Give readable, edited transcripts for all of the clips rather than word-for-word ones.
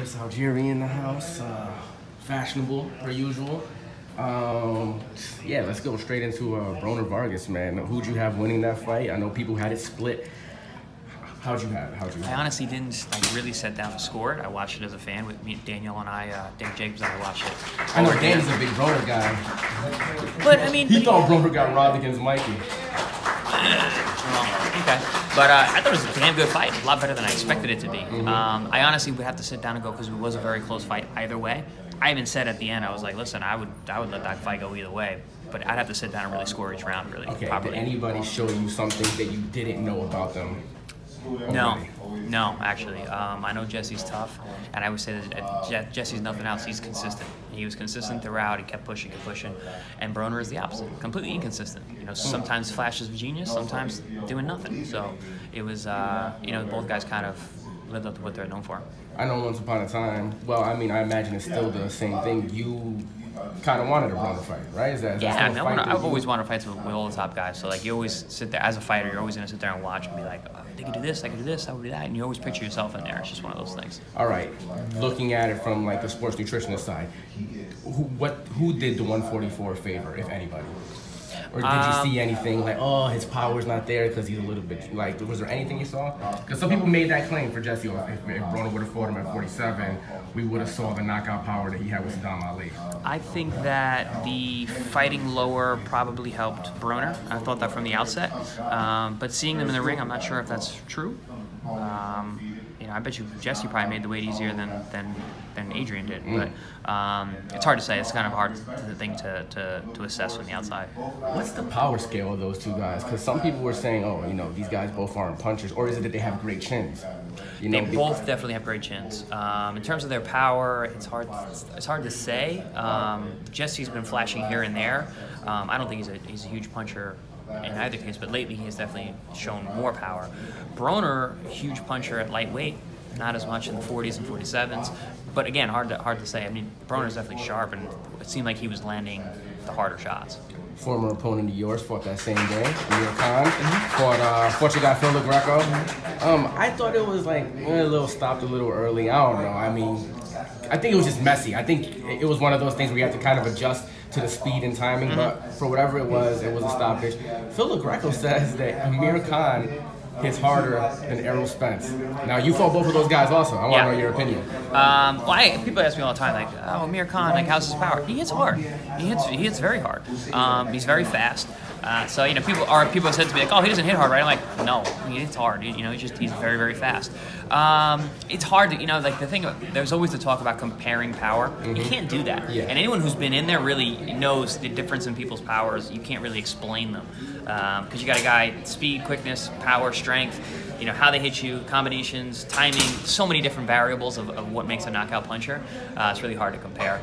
Chris Algieri in the house, fashionable per usual. Yeah, let's go straight into Broner Vargas, man. Who'd you have winning that fight? I know people had it split. How'd you have it? I honestly didn't really sit down to score it. I watched it as a fan with me, Daniel and Dan Jacobs, and I watched it. I know Dan's a big Broner guy. But I mean, he thought Broner got robbed against Mikey. Okay, but I thought it was a damn good fight. A lot better than I expected it to be. I honestly would have to sit down and go because it was a very close fight either way. I even said at the end, I was like, listen, I would let that fight go either way, but I'd have to sit down and really score each round really properly. Did anybody show you something that you didn't know about them? No, actually. I know Jesse's tough, and I would say that Jesse's nothing else. He's consistent. He was consistent throughout. He kept pushing, and Broner is the opposite, completely inconsistent. You know, sometimes flashes of genius, sometimes doing nothing. So it was, you know, both guys kind of lived up to what they're known for. I know once upon a time, well, I mean, I imagine it's still the same thing. You kind of wanted a Broner fight, right? Is that yeah, I've always wanted fights with all the top guys. So, like, you always sit there, as a fighter, you're always going to sit there and watch and be like, oh, they could do this, I could do this, I would do that. And you always picture yourself in there. It's just one of those things. All right. Looking at it from, like, the sports nutritionist side, who did the 144 favor, if anybody? Or did you see anything like, oh, his power's not there because he's a little bit, like, was there anything you saw? Because some people made that claim for Jesse. If Broner would have fought him at 47, we would have saw the knockout power that he had with Saddam Ali. I think that the fighting lower probably helped Broner. I thought that from the outset. But seeing them in the ring, I'm not sure if that's true. You know, I bet you Jesse probably made the weight easier than Adrien did, but it's hard to say. It's kind of hard thing to assess from the outside. What's the power scale of those two guys? Because some people were saying, oh, you know, these guys both aren't punchers, or is it that they have great chins? You know, they both definitely have great chins. In terms of their power, it's hard to say. Jesse's been flashing here and there. I don't think he's a huge puncher in either case, but lately he has definitely shown more power. Broner, huge puncher at lightweight, not as much in the 40s and 47s, but again, hard to say. I mean, Broner's definitely sharp, and it seemed like he was landing the harder shots. Former opponent of yours fought that same day, Amir Khan, fought your guy Phil Greco. I thought it was like stopped a little early. I don't know. I mean, I think it was just messy. I think it was one of those things where you have to kind of adjust to the speed and timing, but for whatever it was a stoppage. Phil Greco says that Amir Khan hits harder than Errol Spence. Now, you fought both of those guys also. I want to know your opinion. Well, people ask me all the time, like, oh, Amir Khan, like, how's his power? He hits hard. He hits very hard. He's very fast. So, you know, people have said to me, like, oh, he doesn't hit hard, right? I'm like, no, he hits hard. You know, he's very, very fast. It's hard to, you know, like, the thing, there's always the talk about comparing power. You can't do that. Yeah. And anyone who's been in there really knows the difference in people's powers. You can't really explain them. Because you got a guy, speed, quickness, power, strength, you know, how they hit you, combinations, timing, so many different variables of what makes a knockout puncher. It's really hard to compare.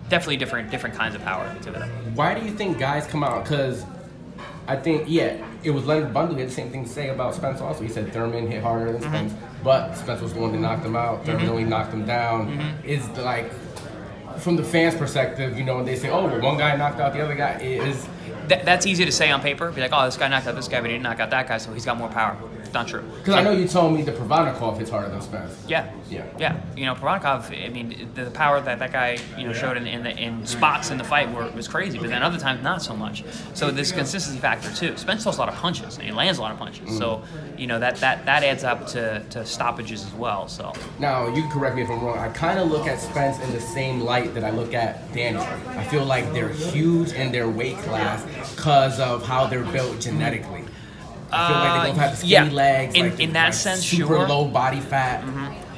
Definitely different kinds of power to them. Why do you think guys come out? Because I think, yeah, it was Leonard Bundle who had the same thing to say about Spence also. He said Thurman hit harder than Spence, but Spence was the one that knocked him out. Thurman only knocked him down. Is like, from the fans' perspective, you know, when they say, oh, well, one guy knocked out the other guy, is... That's easy to say on paper. Be like, oh, this guy knocked out this guy, but he didn't knock out that guy, so he's got more power. It's not true. Because I know you told me that Provodnikov hits harder than Spence. Yeah. You know, Provodnikov, I mean, the power that guy, you know, showed in spots in the fight was crazy, but then other times not so much. So this consistency factor too. Spence throws a lot of punches, and he lands a lot of punches. So, you know, that adds up to stoppages as well. So now you can correct me if I'm wrong. I kind of look at Spence in the same light that I look at Danny. I feel like they're huge in their weight class because of how they're built genetically. I feel like they both have skinny legs. In that sense, super sure. low body fat.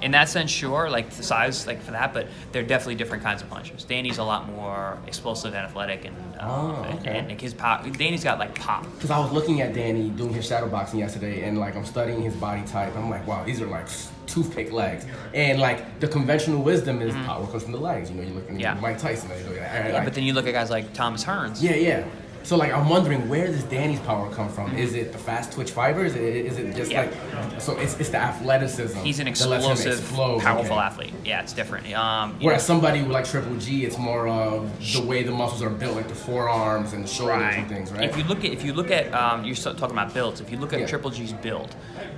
In that sense, sure, like the size, like for that, but they're definitely different kinds of punchers. Danny's a lot more explosive and athletic, and his pop. Danny's got like pop. Because I was looking at Danny doing his shadow boxing yesterday, and like I'm studying his body type. I'm like, wow, these are like toothpick legs, and like the conventional wisdom is power comes from the legs. You know, you look at Mike Tyson. But then you look at guys like Thomas Hearns. Yeah. So like I'm wondering, where does Danny's power come from? Is it the fast twitch fibers? Is it just like, so it's the athleticism? He's an that lets him explosive, explode. powerful athlete. Yeah, it's different. Whereas somebody with like Triple G, it's more of the way the muscles are built, like the forearms and the shoulders and things, right? If you look at you're talking about builds. If you look at Triple G's build,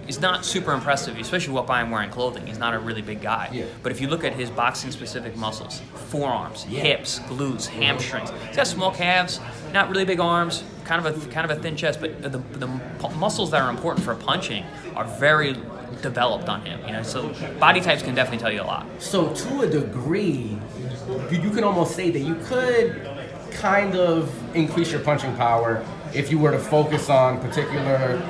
it's not super impressive, especially what by him wearing clothing. He's not a really big guy. Yeah. But if you look at his boxing specific muscles, forearms, hips, glutes, hamstrings, he's got small calves, not really big arms, kind of a thin chest, but the muscles that are important for punching are very developed on him. You know, so body types can definitely tell you a lot. So to a degree, you can almost say that you could kind of increase your punching power if you were to focus on particular.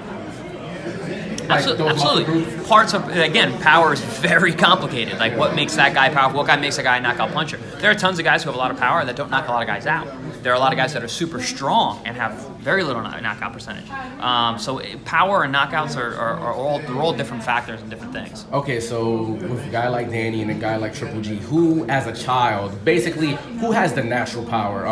Like absolutely. Parts of, again, power is very complicated. Like what makes that guy powerful? What guy makes a guy a knockout puncher? There are tons of guys who have a lot of power that don't knock a lot of guys out. There are a lot of guys that are super strong and have very little knockout percentage. So power and knockouts are all different factors and different things. Okay, so with a guy like Danny and a guy like Triple G, who as a child, basically, who has the natural power?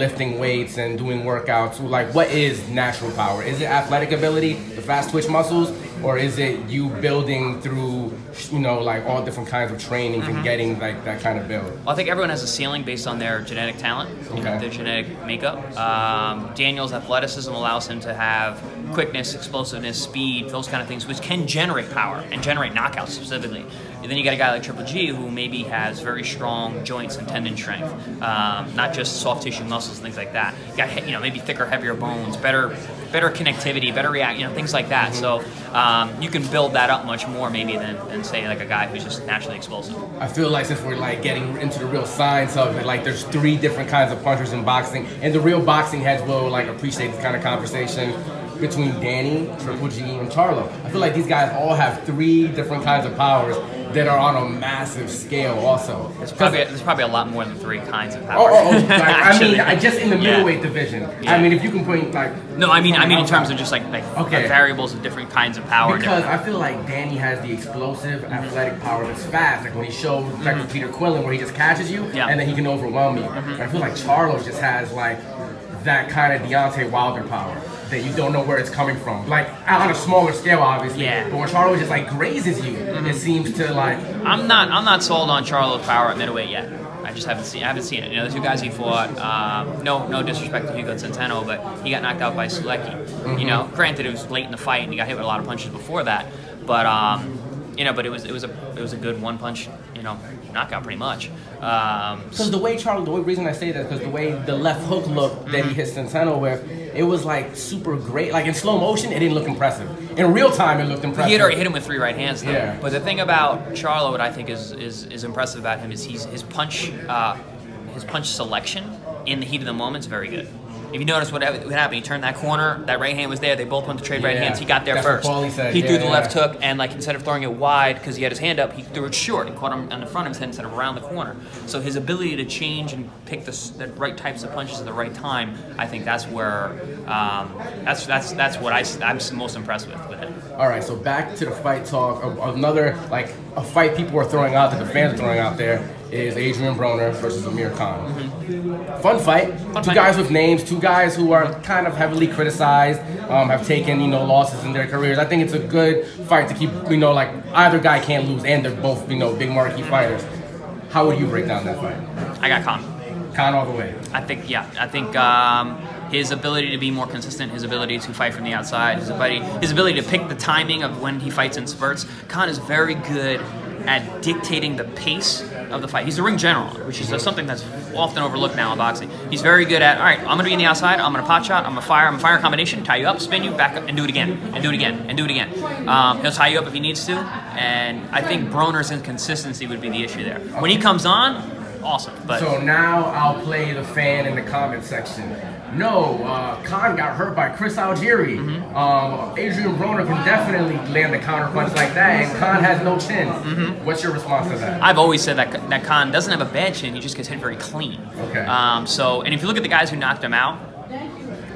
Lifting weights and doing workouts, like what is natural power? Is it athletic ability, the fast twitch muscles, or is it you building through, like all different kinds of training and getting like that kind of build? Well, I think everyone has a ceiling based on their genetic talent, their genetic makeup. Daniel's athleticism allows him to have quickness, explosiveness, speed, those kind of things, which can generate power and generate knockouts specifically. And then you got a guy like Triple G who maybe has very strong joints and tendon strength, not just soft tissue muscles and things like that. You got maybe thicker, heavier bones, better connectivity, better react, things like that. So you can build that up much more maybe than say like a guy who's just naturally explosive. I feel like since we're like getting into the real science of it, like there's 3 different kinds of punchers in boxing, and the real boxing heads will like appreciate this kind of conversation between Danny, Triple G, and Charlo. I feel like these guys all have 3 different kinds of powers that are on a massive scale also. There's probably a lot more than 3 kinds of power. I just in the middleweight division. Yeah. I mean, if you can point like... No, I mean in terms of just like variables of different kinds of power. Because I feel like Danny has the explosive, athletic power that's fast. Like when he showed like with Peter Quillen where he just catches you and then he can overwhelm you. I feel like Charlo just has like that kind of Deontay Wilder power that you don't know where it's coming from. Like on a smaller scale, obviously. Yeah. But when Charlo just like grazes you, it seems to like. I'm not sold on Charlo's power at middleweight yet. I just haven't seen it. The 2 guys he fought. No disrespect to Hugo Centeno, but he got knocked out by Sulecki. Granted it was late in the fight and he got hit with a lot of punches before that, but but it was a good 1-punch knockout pretty much. Because the reason I say that is because the way the left hook looked that he hit Centeno with, it was like super great. Like in slow motion, it didn't look impressive. In real time, it looked impressive. He had already hit him with 3 right hands though. Yeah. But the thing about Charlo, what I think is impressive about him is his punch selection in the heat of the moment is very good. If you notice what happened, he turned that corner, that right hand was there, they both went to trade right hands, he got there first. He threw the left hook, and like instead of throwing it wide because he had his hand up, he threw it short and caught him on the front of his head instead of around the corner. So his ability to change and pick the right types of punches at the right time, I think that's where that's what I'm most impressed with him. All right, so back to the fight talk. Another like a fight people are throwing out that the fans are throwing out there is Adrien Broner versus Amir Khan. Fun fight. 2 guys with names, 2 guys who are kind of heavily criticized, have taken losses in their careers. I think it's a good fight to keep. Like either guy can't lose, and they're both big marquee fighters. How would you break down that fight? I got Khan. Khan all the way. I think his ability to be more consistent, his ability to fight from the outside, his ability to pick the timing of when he fights in spurts. Khan is very good at dictating the pace of the fight. He's the ring general, which is something that's often overlooked now in boxing. He's very good at, all right, I'm going to be in the outside, I'm going to pot shot, I'm going to fire a combination, tie you up, spin you, back up, and do it again, and do it again, and do it again. He'll tie you up if he needs to, and I think Broner's inconsistency would be the issue there. When he comes on, awesome. But so now I'll play the fan in the comment section. No, Khan got hurt by Chris Algieri. Adrien Broner can definitely land a counter punch like that, and Khan has no chin. What's your response to that? I've always said that Khan doesn't have a bad chin, he just gets hit very clean. Okay. And if you look at the guys who knocked him out,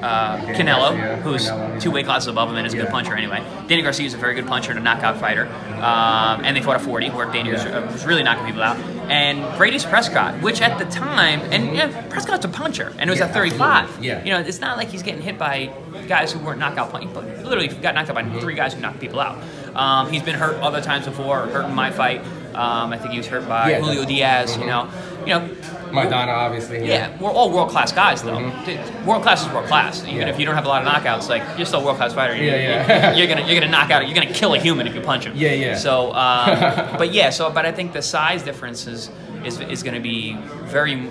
Canelo, who's 2 weight classes above him and is a good puncher anyway. Danny Garcia is a very good puncher and a knockout fighter. And they fought at 40, where Danny was really knocking people out. And Brady's Prescott, which at the time, and Prescott's a puncher, and it was at 35. Yeah. You know, it's not like he's getting hit by guys who weren't knockout punching, but literally got knocked out by 3 guys who knocked people out. He's been hurt other times before, hurt in my fight. I think he was hurt by Julio Diaz, you know. Madonna, obviously. Yeah, we're all world-class guys, though. World class is world class. Even if you don't have a lot of knockouts, like, you're still a world-class fighter. You're gonna knock out, you're gonna kill a human if you punch him. So, but I think the size difference is going to be very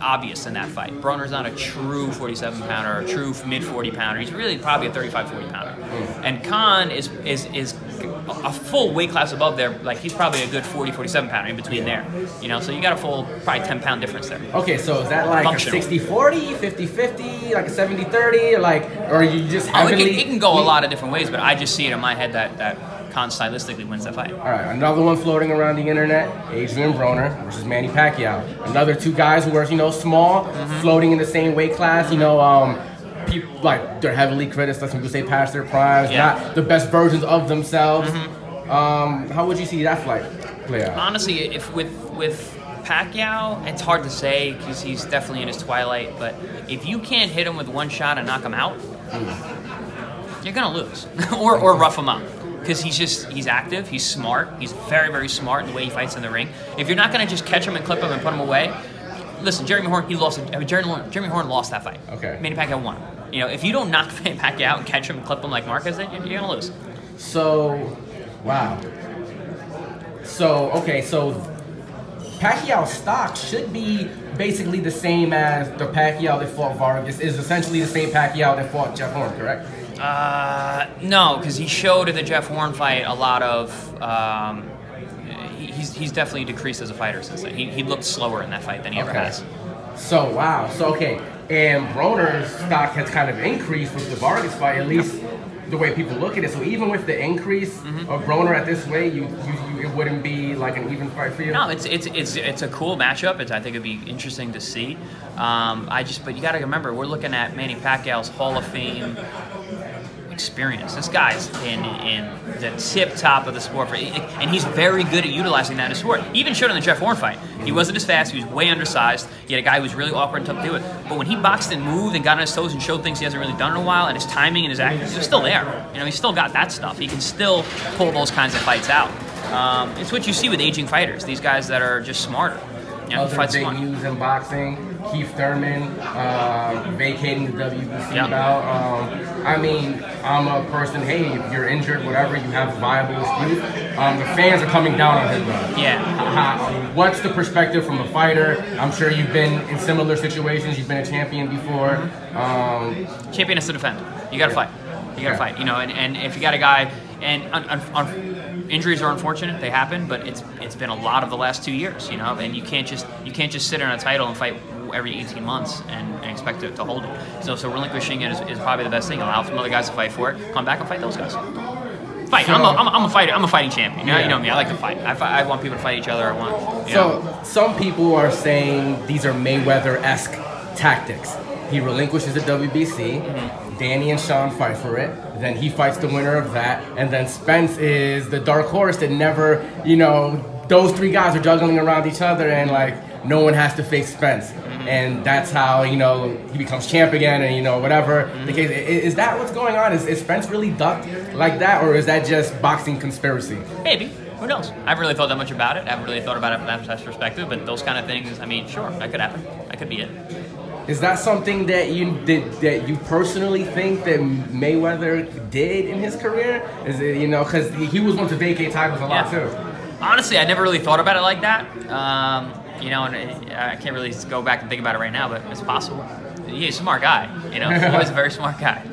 obvious in that fight. Broner's not a true 47-pounder, or a true mid-40 pounder. He's really probably a 35-40 pounder. And Khan is a full weight class above there. Like, he's probably a good 40-47 pounder in between there. You know, so you got a full probably 10-pound difference there. Okay, so is that like a 60-40, 50-50, like a 70-30, like, or you just heavily... It can go a lot of different ways, but I just see it in my head that Khan stylistically wins that fight. All right, another one floating around the internet: Adrien Broner versus Manny Pacquiao. Another 2 guys who are, you know, small, floating in the same weight class. You know, people like, they're heavily criticized. Some people say past their primes, not the best versions of themselves. How would you see that fight play out? Honestly, if with Pacquiao, it's hard to say because he's definitely in his twilight. But if you can't hit him with 1 shot and knock him out, you're gonna lose or rough him up. Because he's active, he's smart, he's very, very smart in the way he fights in the ring. If you're not going to just catch him and clip him and put him away, listen, Jeremy Horn, Jeremy Horn lost that fight. Okay. Manny Pacquiao won. You know, if you don't knock Pacquiao out and catch him and clip him like Marquez did, you're going to lose. So, wow. So, okay, so Pacquiao's stock should be basically the same as the Pacquiao that fought Vargas, is essentially the same Pacquiao that fought Jeff Horn, correct? No, because he showed in the Jeff Horn fight a lot of. He's definitely decreased as a fighter since then. He looked slower in that fight than he ever has. So wow. So okay, and Broner's stock has kind of increased with the Vargas fight, at least the way people look at it. So even with the increase of Broner at this weight, it wouldn't be like an even fight for you. No, it's a cool matchup. I think it'd be interesting to see. But you got to remember, we're looking at Manny Pacquiao's Hall of Fame experience. This guy's in the tip top of the sport, and he's very good at utilizing that in sport. He even showed in the Jeff Horn fight. He wasn't as fast. He was way undersized. He had a guy who was really awkward and tough to do it. But when he boxed and moved and got on his toes and showed things he hasn't really done in a while, and his timing and his acting, he was still there. You know, he's still got that stuff. He can still pull those kinds of fights out. It's what you see with aging fighters. These guys that are just smarter. You know, other big news in boxing: Keith Thurman vacating the WBC bout. I mean, I'm a person. Hey, if you're injured, whatever, you have a viable excuse. The fans are coming down on him, though. Yeah. What's the perspective from a fighter? I'm sure you've been in similar situations. You've been a champion before. Champion has to defend. You got to fight. You got to fight. You know, and if you got a guy. And injuries are unfortunate; they happen. But it's been a lot of the last 2 years, you know. And you can't just sit on a title and fight every 18 months and expect it to hold it. So relinquishing it is probably the best thing. Allow some other guys to fight for it. Come back and fight those guys. Fight. So, I'm a fighter. I'm a fighting champion. You know me. I like to fight. I want people to fight each other. I want. So some people are saying these are Mayweather-esque tactics. He relinquishes the WBC. Danny and Sean fight for it. Then he fights the winner of that. And then Spence is the dark horse that never, you know, those 3 guys are juggling around each other and, like, no one has to face Spence. And that's how, you know, he becomes champ again and, you know, whatever. The case, is that what's going on? Is Spence really ducked like that, or is that just boxing conspiracy? Maybe. Who knows? I haven't really thought that much about it. I haven't really thought about it from that perspective. But those kind of things, I mean, sure, that could happen. That could be it. Is that something that you personally think that Mayweather did in his career? Is it, you know, because he was one to vacate titles a lot too. Honestly, I never really thought about it like that. You know, and I can't really go back and think about it right now, but it's possible. He's a smart guy. You know, he's a very smart guy.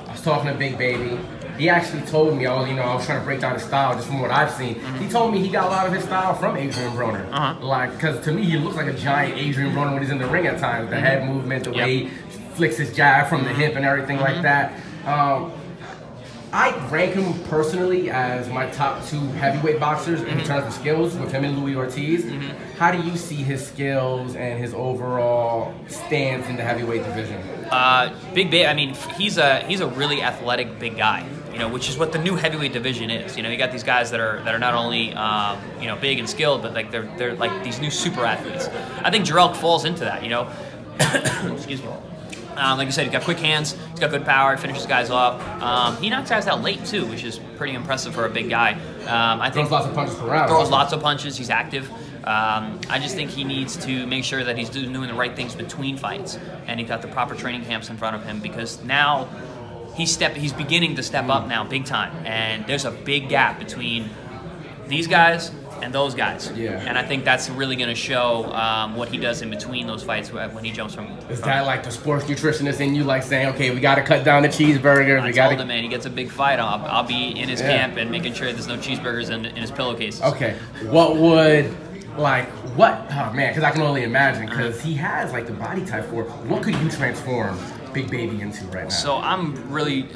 I was talking to Big Baby. He actually told me, I was trying to break down his style just from what I've seen. He told me he got a lot of his style from Adrien Broner. Like, because to me, he looks like a giant Adrien Broner when he's in the ring at times. The head movement, the way he flicks his jab from the hip and everything like that. I rank him personally as my top 2 heavyweight boxers in terms of skills, with him and Louis Ortiz. How do you see his skills and his overall stance in the heavyweight division? I mean, he's a really athletic big guy. You know, which is what the new heavyweight division is. You know, you got these guys that are not only you know, big and skilled, but like they're like these new super athletes. I think Jarrell falls into that. You know, excuse me. Like you said, he's got quick hands, he's got good power, he finishes guys off. He knocks guys out late too, which is pretty impressive for a big guy. I think throws lots of punches per round. Throws lots of punches. He's active. I just think he needs to make sure that he's doing the right things between fights, and he got the proper training camps in front of him, because now he's beginning to step up now, big time, and there's a big gap between these guys and those guys. Yeah. And I think that's really going to show what he does in between those fights when he jumps from. Is that like the sports nutritionist in you, like saying, okay, we got to cut down the cheeseburgers? I told him, man, he gets a big fight. I'll be in his camp and making sure there's no cheeseburgers in his pillowcases. Okay. What would, like, what? Oh man, because I can only imagine, because he has like the body type for it. What could you transform Big Baby into right now? So I'm really.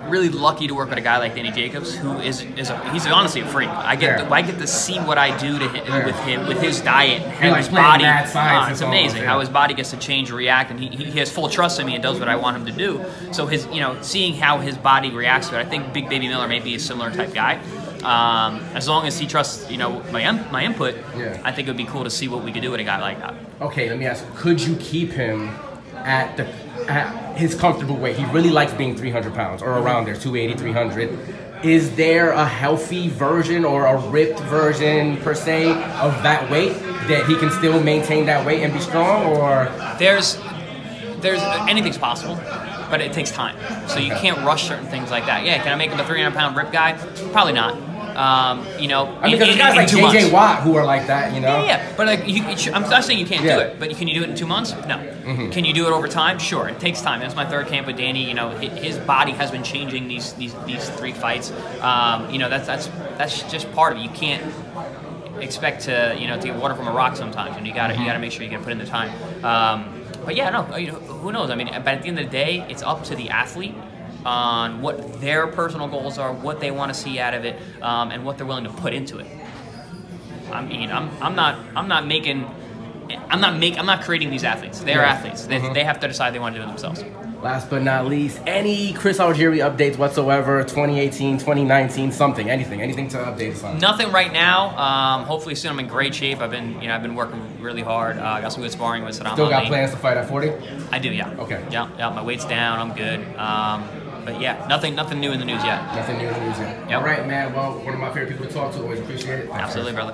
Really lucky to work with a guy like Danny Jacobs, who he's honestly a freak. I get to see what I do to him with his diet and how his body. It's amazing how his body gets to change and react, and he has full trust in me and does what I want him to do. So seeing how his body reacts to it, I think Big Baby Miller may be a similar type guy. As long as he trusts, my input, I think it would be cool to see what we could do with a guy like that. Okay, let me ask: could you keep him at his comfortable weight? He really likes being 300 pounds or around there, 280, 300. Is there a healthy version or a ripped version per se of that weight that he can still maintain that weight and be strong? Or there's anything's possible, but it takes time. So you can't rush certain things like that. Yeah, can I make him a 300-pound rip guy? Probably not. Because guys like JJ Watt who are like that, Yeah. But like, I'm not saying you can't do it, but can you do it in 2 months? No. Can you do it over time? Sure. It takes time. That's my 3rd camp with Danny. His body has been changing these 3 fights. That's just part of it. You can't expect to get water from a rock sometimes, and you gotta make sure you put in the time. But yeah, no. Who knows? I mean, but at the end of the day, it's up to the athlete on what their personal goals are, what they want to see out of it, and what they're willing to put into it. I mean, I'm not creating these athletes. They're athletes. They have to decide they want to do it themselves. Last but not least, any Chris Algieri updates whatsoever? 2018, 2019, something, anything to update us on? Nothing right now. Hopefully soon. I'm in great shape. I've been working really hard. I got some good sparring with Saddam. Still got plans to fight at 40? I do, yeah. Okay. Yeah. My weight's down. I'm good. But yeah, nothing new in the news yet. Nothing new in the news yet. Yep. All right, man. Well, one of my favorite people to talk to. Always appreciate it. Thanks, absolutely, brother.